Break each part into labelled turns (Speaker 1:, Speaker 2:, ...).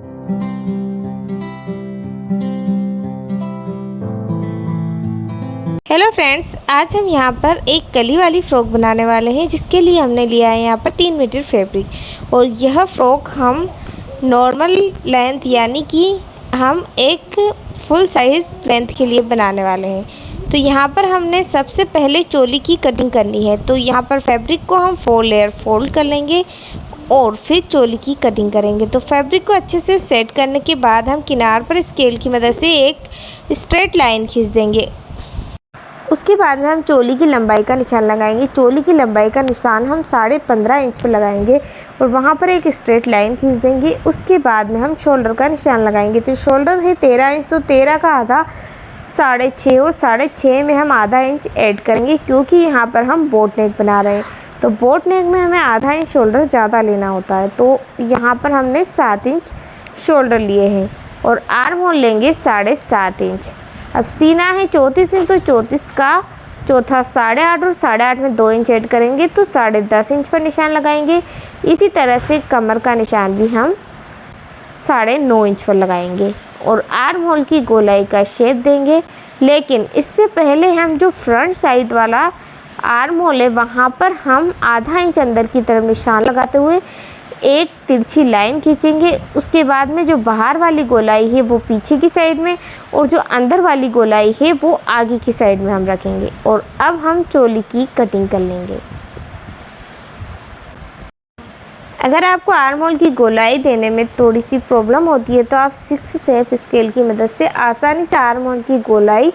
Speaker 1: Hello friends, आज हम यहाँ पर एक कली वाली फ़्रॉक बनाने वाले हैं, जिसके लिए हमने लिया है यहाँ पर 3 मीटर फैब्रिक। और यह फ़्रॉक हम नॉर्मल लेंथ यानी कि हम एक फुल साइज़ लेंथ के लिए बनाने वाले हैं। तो यहाँ पर हमने सबसे पहले चोली की कटिंग करनी है। तो यहाँ पर फैब्रिक को हम 4 लेयर फोल्ड कर लेंगे और फिर चोली की कटिंग करेंगे। तो फैब्रिक को अच्छे से सेट करने के बाद हम किनार पर स्केल की मदद से एक स्ट्रेट लाइन खींच देंगे। उसके बाद में हम चोली की लंबाई का निशान लगाएंगे। चोली की लंबाई का निशान हम 15.5 इंच पर लगाएंगे और वहाँ पर एक स्ट्रेट लाइन खींच देंगे। उसके बाद में हम शोल्डर का निशान लगाएंगे। तो शोल्डर है 13 इंच, तो 13 का आधा 6.5 और 6.5 में हम आधा इंच ऐड करेंगे, क्योंकि यहाँ पर हम बोट नेक बना रहे हैं। तो बोट नेक में हमें आधा इंच शोल्डर ज़्यादा लेना होता है। तो यहाँ पर हमने 7 इंच शोल्डर लिए हैं और आर्म होल लेंगे 7.5 इंच। अब सीना है 34 इंच, तो 34 का चौथा 8.5 और 8.5 में 2 इंच ऐड करेंगे, तो 10.5 इंच पर निशान लगाएंगे। इसी तरह से कमर का निशान भी हम 9.5 इंच पर लगाएंगे और आर्म होल की गोलाई का शेप देंगे। लेकिन इससे पहले हम जो फ्रंट साइड वाला आर्म होल है, वहाँ पर हम आधा इंच अंदर की तरफ निशान लगाते हुए एक तिरछी लाइन खींचेंगे। उसके बाद में जो बाहर वाली गोलाई है वो पीछे की साइड में और जो अंदर वाली गोलाई है वो आगे की साइड में हम रखेंगे। और अब हम चोली की कटिंग कर लेंगे। अगर आपको आर्म होल की गोलाई देने में थोड़ी सी प्रॉब्लम होती है, तो आप 6 शेप स्केल की मदद से आसानी से आर्म होल की गोलाई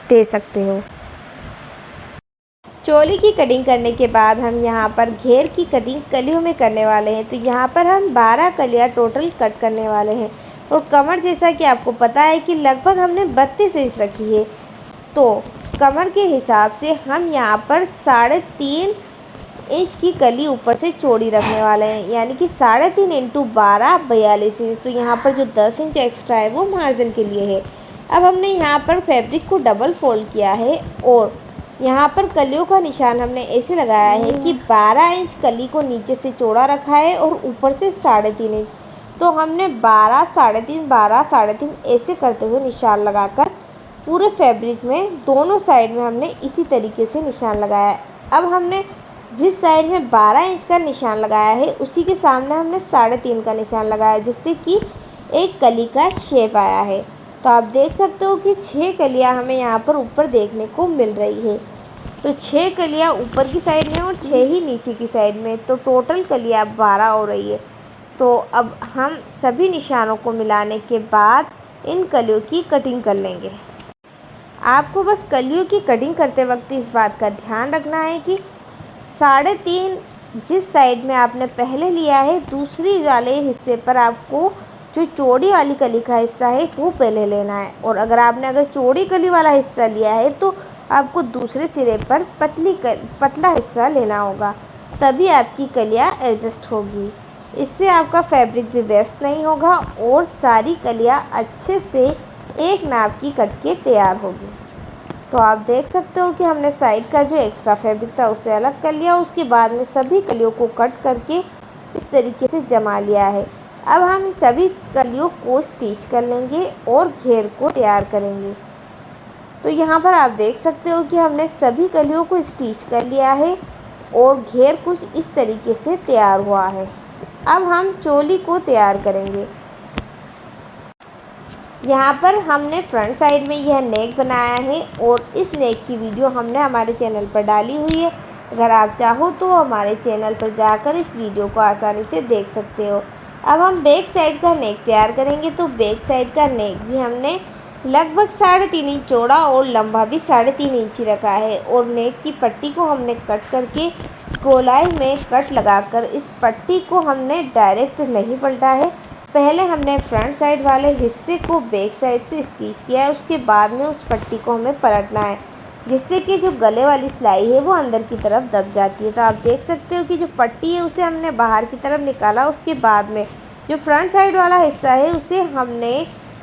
Speaker 1: दे सकते हो। चोली की कटिंग करने के बाद हम यहाँ पर घेर की कटिंग कलियों में करने वाले हैं। तो यहाँ पर हम 12 कलियाँ टोटल कट करने वाले हैं। और कमर, जैसा कि आपको पता है कि लगभग हमने 32 इंच रखी है, तो कमर के हिसाब से हम यहाँ पर 3.5 इंच की कली ऊपर से चौड़ी रखने वाले हैं, यानी कि 3.5 इंटू 12 42 इंच। तो यहाँ पर जो 10 इंच एक्स्ट्रा है वो मार्जिन के लिए है। अब हमने यहाँ पर फैब्रिक को डबल फोल्ड किया है और यहाँ पर कलियों का निशान हमने ऐसे लगाया है कि 12 इंच कली को नीचे से चौड़ा रखा है और ऊपर से 3.5 इंच। तो हमने 12 3.5 12 3.5 ऐसे करते हुए निशान लगाकर पूरे फैब्रिक में दोनों साइड में हमने इसी तरीके से निशान लगाया है। अब हमने जिस साइड में 12 इंच का निशान लगाया है, उसी के सामने हमने 3.5 का निशान लगाया, जिससे कि एक कली का शेप आया है। तो आप देख सकते हो कि 6 कलियाँ हमें यहाँ पर ऊपर देखने को मिल रही है। तो 6 कलियाँ ऊपर की साइड में और 6 ही नीचे की साइड में, तो टोटल कलियाँ 12 हो रही है। तो अब हम सभी निशानों को मिलाने के बाद इन कलियों की कटिंग कर लेंगे। आपको बस कलियों की कटिंग करते वक्त इस बात का ध्यान रखना है कि 3.5 जिस साइड में आपने पहले लिया है, दूसरी वाले हिस्से पर आपको जो चौड़ी वाली कली का हिस्सा है वो पहले लेना है। और अगर चौड़ी कली वाला हिस्सा लिया है, तो आपको दूसरे सिरे पर पतला हिस्सा लेना होगा, तभी आपकी कलियाँ एडजस्ट होगी। इससे आपका फैब्रिक भी वेस्ट नहीं होगा और सारी कलियाँ अच्छे से एक नाप की कट के तैयार होगी। तो आप देख सकते हो कि हमने साइड का जो एक्स्ट्रा फैब्रिक था उसे अलग कर लिया। उसके बाद में सभी कलियों को कट करके इस तरीके से जमा लिया है। अब हम सभी कलियों को स्टिच कर लेंगे और घेर को तैयार करेंगे। तो यहाँ पर आप देख सकते हो कि हमने सभी कलियों को स्टिच कर लिया है और घेर कुछ इस तरीके से तैयार हुआ है। अब हम चोली को तैयार करेंगे। यहाँ पर हमने फ्रंट साइड में यह नेक बनाया है और इस नेक की वीडियो हमने हमारे चैनल पर डाली हुई है। अगर आप चाहो तो हमारे चैनल पर जाकर इस वीडियो को आसानी से देख सकते हो। अब हम बैक साइड का नेक तैयार करेंगे। तो बैक साइड का नेक भी हमने लगभग 3.5 इंच चौड़ा और लंबा भी 3.5 इंच ही रखा है। और नेक की पट्टी को हमने कट करके गोलाई में कट लगाकर इस पट्टी को हमने डायरेक्ट नहीं पलटा है। पहले हमने फ्रंट साइड वाले हिस्से को बैक साइड से स्टिच किया है, उसके बाद में उस पट्टी को हमें पलटना है, जिससे कि जो गले वाली सिलाई है वो अंदर की तरफ दब जाती है। तो आप देख सकते हो कि जो पट्टी है उसे हमने बाहर की तरफ निकाला। उसके बाद में जो फ्रंट साइड वाला हिस्सा है उसे हमने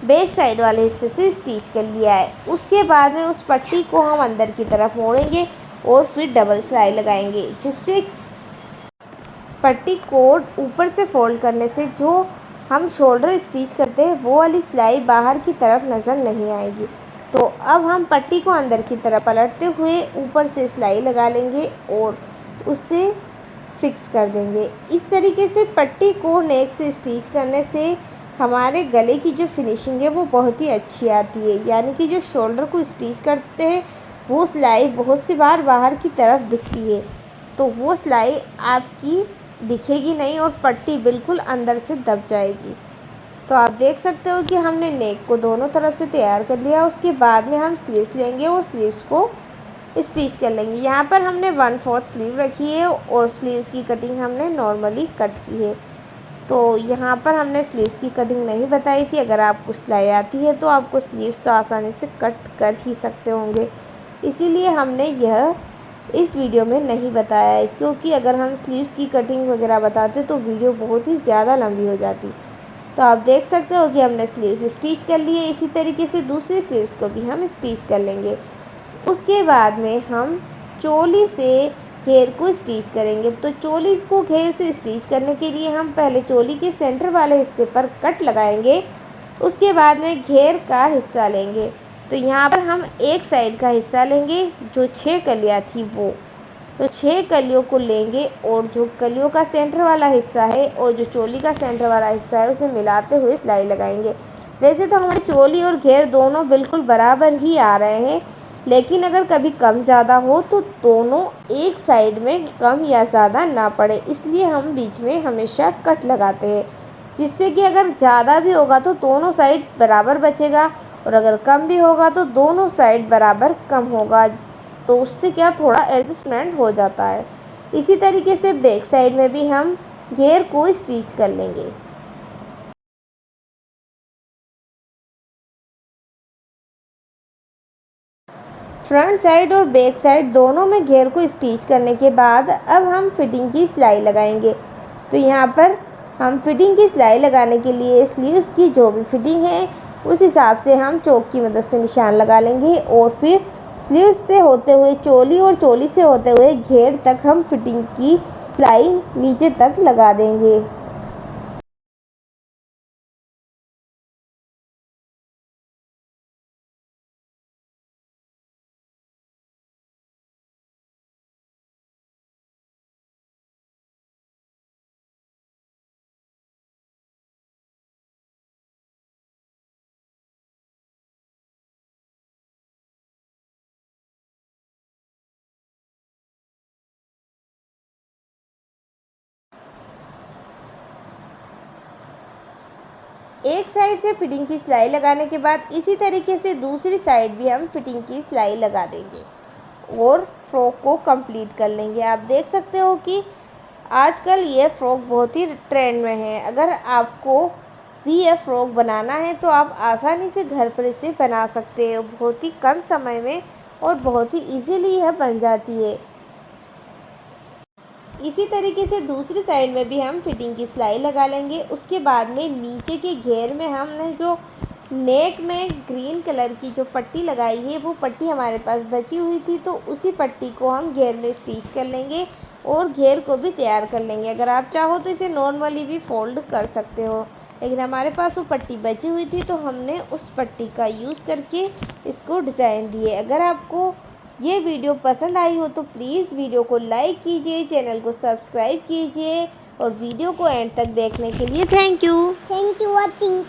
Speaker 1: बैक साइड वाले हिस्से से स्टिच कर लिया है। उसके बाद में उस पट्टी को हम अंदर की तरफ मोड़ेंगे और फिर डबल सिलाई लगाएंगे, जिससे पट्टी को ऊपर से फोल्ड करने से जो हम शोल्डर स्टिच करते हैं वो वाली सिलाई बाहर की तरफ नज़र नहीं आएगी। तो अब हम पट्टी को अंदर की तरफ पलटते हुए ऊपर से सिलाई लगा लेंगे और उससे फिक्स कर देंगे। इस तरीके से पट्टी को नेक से स्टिच करने से हमारे गले की जो फिनिशिंग है वो बहुत ही अच्छी आती है। यानी कि जो शोल्डर को स्टिच करते हैं वो सिलाई बहुत सी बार बाहर की तरफ दिखती है, तो वो सिलाई आपकी दिखेगी नहीं और पट्टी बिल्कुल अंदर से दब जाएगी। तो आप देख सकते हो कि हमने नेक को दोनों तरफ से तैयार कर लिया। उसके बाद में हम स्लीव्स लेंगे और स्लीव्स को स्टिच कर लेंगे। यहाँ पर हमने 1/4 स्लीव रखी है और स्लीव्स की कटिंग हमने नॉर्मली कट की है। तो यहाँ पर हमने स्लीव्स की कटिंग नहीं बताई थी। अगर आपको सिलाई आती है तो आपको स्लीव्स तो आसानी से कट कर ही सकते होंगे, इसीलिए हमने यह इस वीडियो में नहीं बताया है, क्योंकि अगर हम स्लीव्स की कटिंग वगैरह बताते तो वीडियो बहुत ही ज़्यादा लंबी हो जाती। तो आप देख सकते हो कि हमने स्लीव्स स्टिच कर लिए। इसी तरीके से दूसरी स्लीव्स को भी हम स्टिच कर लेंगे। उसके बाद में हम चोली से घेर को स्टिच करेंगे। तो चोली को घेर से स्टिच करने के लिए हम पहले चोली के सेंटर वाले हिस्से पर कट लगाएंगे। उसके बाद में घेर का हिस्सा लेंगे। तो यहाँ पर हम एक साइड का हिस्सा लेंगे, जो 6 कलियाँ थी वो, तो 6 कलियों को लेंगे और जो कलियों का सेंटर वाला हिस्सा है और जो चोली का सेंटर वाला हिस्सा है उसे मिलाते हुए सिलाई लगाएंगे। वैसे तो हमारी चोली और घेर दोनों बिल्कुल बराबर ही आ रहे हैं, लेकिन अगर कभी कम ज़्यादा हो तो दोनों एक साइड में कम या ज़्यादा ना पड़े, इसलिए हम बीच में हमेशा कट लगाते हैं, जिससे कि अगर ज़्यादा भी होगा तो दोनों साइड बराबर बचेगा और अगर कम भी होगा तो दोनों साइड बराबर कम होगा। तो उससे क्या थोड़ा एडजस्टमेंट हो जाता है। इसी तरीके से बैक साइड में भी हम घेर को स्टिच कर लेंगे। फ्रंट साइड और बैक साइड दोनों में घेर को स्टिच करने के बाद अब हम फिटिंग की सिलाई लगाएंगे। तो यहाँ पर हम फिटिंग की सिलाई लगाने के लिए स्लीव्स की जो भी फिटिंग है उस हिसाब से हम चौक की मदद से निशान लगा लेंगे और फिर स्लीव्स से होते हुए चोली और चोली से होते हुए घेर तक हम फिटिंग की सिलाई नीचे तक लगा देंगे। एक साइड से फिटिंग की सिलाई लगाने के बाद इसी तरीके से दूसरी साइड भी हम फिटिंग की सिलाई लगा देंगे और फ्रॉक को कंप्लीट कर लेंगे। आप देख सकते हो कि आजकल ये फ्रॉक बहुत ही ट्रेंड में है। अगर आपको भी यह फ्रॉक बनाना है तो आप आसानी से घर पर इसे बना सकते हो, बहुत ही कम समय में और बहुत ही इजीली यह बन जाती है। इसी तरीके से दूसरी साइड में भी हम फिटिंग की सिलाई लगा लेंगे। उसके बाद में नीचे के घेर में हमने जो नेक में ग्रीन कलर की जो पट्टी लगाई है वो पट्टी हमारे पास बची हुई थी, तो उसी पट्टी को हम घेर में स्टिच कर लेंगे और घेर को भी तैयार कर लेंगे। अगर आप चाहो तो इसे नॉर्मली भी फोल्ड कर सकते हो, लेकिन हमारे पास वो पट्टी बची हुई थी तो हमने उस पट्टी का यूज़ करके इसको डिज़ाइन दिए। अगर आपको ये वीडियो पसंद आई हो तो प्लीज़ वीडियो को लाइक कीजिए, चैनल को सब्सक्राइब कीजिए और वीडियो को एंड तक देखने के लिए थैंक यू वॉचिंग।